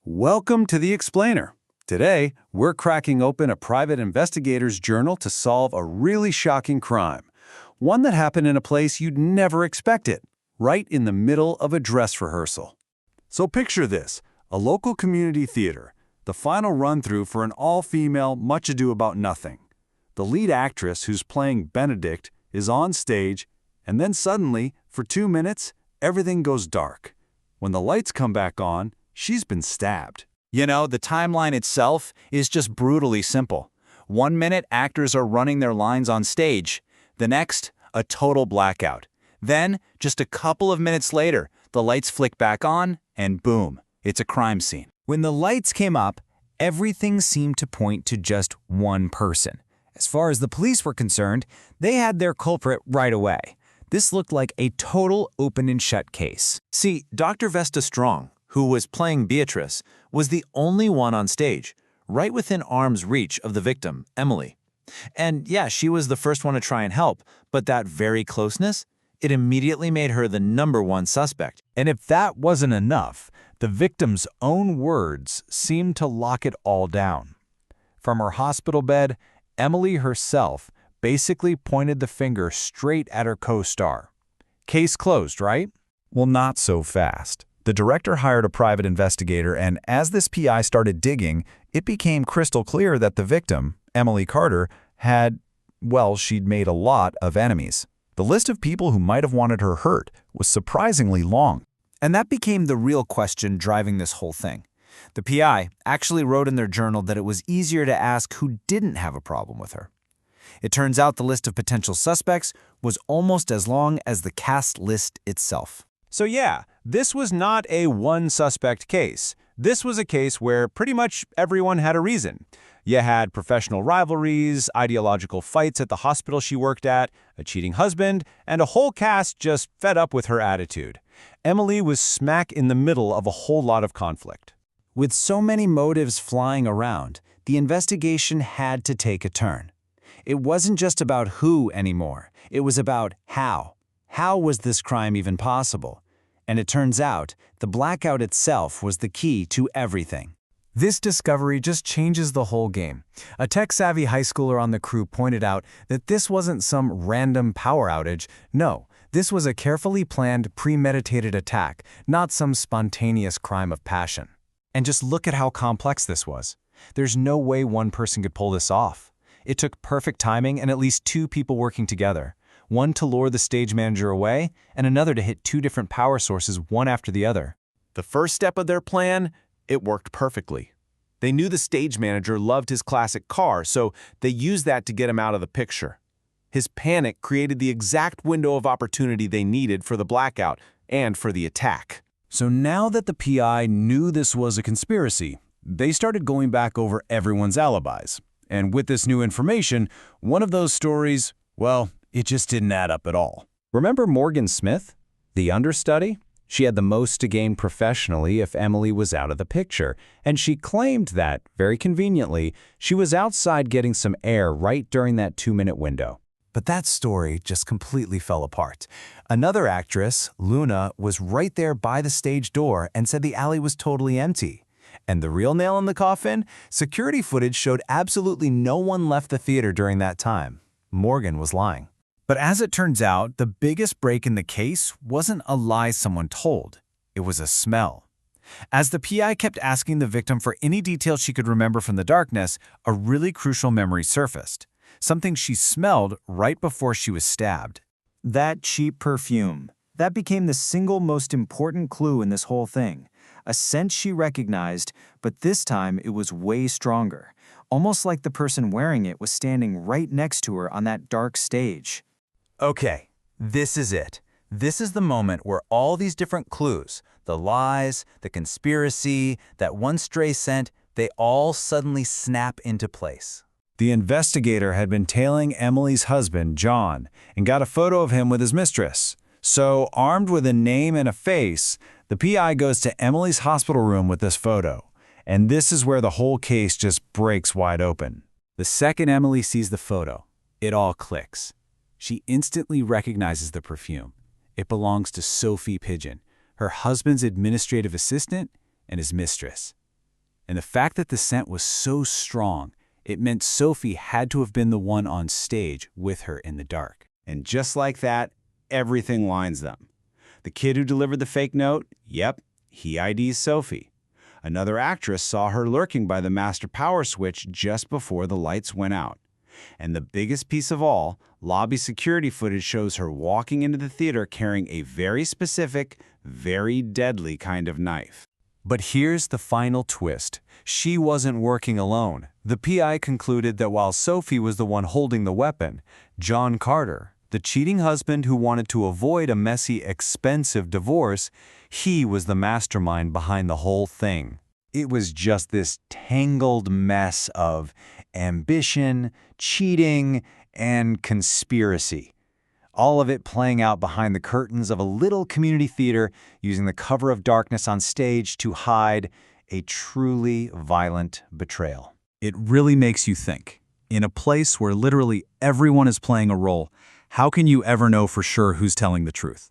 Welcome to The Explainer. Today, we're cracking open a private investigator's journal to solve a really shocking crime. One that happened in a place you'd never expect it, right in the middle of a dress rehearsal. So picture this, a local community theater, the final run-through for an all-female Much Ado About Nothing. The lead actress, who's playing Benedict, is on stage, and then suddenly, for 2 minutes, everything goes dark. When the lights come back on, she's been stabbed. You know, the timeline itself is just brutally simple. 1 minute, actors are running their lines on stage. The next, a total blackout. Then, just a couple of minutes later, the lights flick back on, and boom, it's a crime scene. When the lights came up, everything seemed to point to just one person. As far as the police were concerned, they had their culprit right away. This looked like a total open and shut case. See, Dr. Vesta Strong, who was playing Beatrice, was the only one on stage, right within arm's reach of the victim, Emily. And yeah, she was the first one to try and help, but that very closeness, it immediately made her the #1 suspect. And if that wasn't enough, the victim's own words seemed to lock it all down. From her hospital bed, Emily herself basically pointed the finger straight at her co-star. Case closed, right? Well, not so fast. The director hired a private investigator, and as this PI started digging, it became crystal clear that the victim, Emily Carter, she'd made a lot of enemies. The list of people who might have wanted her hurt was surprisingly long. And that became the real question driving this whole thing. The PI actually wrote in their journal that it was easier to ask who didn't have a problem with her. It turns out the list of potential suspects was almost as long as the cast list itself. So yeah, this was not a one-suspect case. This was a case where pretty much everyone had a reason. You had professional rivalries, ideological fights at the hospital she worked at, a cheating husband, and a whole cast just fed up with her attitude. Emily was smack in the middle of a whole lot of conflict. With so many motives flying around, the investigation had to take a turn. It wasn't just about who anymore. It was about how. How was this crime even possible? And it turns out, the blackout itself was the key to everything. This discovery just changes the whole game. A tech-savvy high schooler on the crew pointed out that this wasn't some random power outage. No, this was a carefully planned, premeditated attack, not some spontaneous crime of passion. And just look at how complex this was. There's no way one person could pull this off. It took perfect timing and at least 2 people working together. One to lure the stage manager away, and another to hit 2 different power sources one after the other. The first step of their plan, it worked perfectly. They knew the stage manager loved his classic car, so they used that to get him out of the picture. His panic created the exact window of opportunity they needed for the blackout and for the attack. So now that the PI knew this was a conspiracy, they started going back over everyone's alibis. And with this new information, one of those stories, well, it just didn't add up at all. Remember Morgan Smith, the understudy? She had the most to gain professionally if Emily was out of the picture, and she claimed that, very conveniently, she was outside getting some air right during that 2-minute window. But that story just completely fell apart. Another actress, Luna, was right there by the stage door and said the alley was totally empty. And the real nail in the coffin? Security footage showed absolutely no one left the theater during that time. Morgan was lying. But as it turns out, the biggest break in the case wasn't a lie someone told. It was a smell. As the PI kept asking the victim for any details she could remember from the darkness, a really crucial memory surfaced. Something she smelled right before she was stabbed. That cheap perfume. That became the single most important clue in this whole thing. A scent she recognized, but this time it was way stronger. Almost like the person wearing it was standing right next to her on that dark stage. Okay, this is it. This is the moment where all these different clues, the lies, the conspiracy, that one stray scent, they all suddenly snap into place. The investigator had been tailing Emily's husband, John, and got a photo of him with his mistress. So, armed with a name and a face, the PI goes to Emily's hospital room with this photo. And this is where the whole case just breaks wide open. The second Emily sees the photo, it all clicks. She instantly recognizes the perfume. It belongs to Sophie Pigeon, her husband's administrative assistant and his mistress. And the fact that the scent was so strong, it meant Sophie had to have been the one on stage with her in the dark. And just like that, everything lines them. The kid who delivered the fake note, yep, he IDs Sophie. Another actress saw her lurking by the master power switch just before the lights went out. And the biggest piece of all, lobby security footage shows her walking into the theater carrying a very specific, very deadly kind of knife. But here's the final twist. She wasn't working alone. The PI concluded that while Sophie was the one holding the weapon, John Carter, the cheating husband who wanted to avoid a messy, expensive divorce, he was the mastermind behind the whole thing. It was just this tangled mess of ambition, cheating, and conspiracy. All of it playing out behind the curtains of a little community theater using the cover of darkness on stage to hide a truly violent betrayal. It really makes you think. In a place where literally everyone is playing a role, how can you ever know for sure who's telling the truth?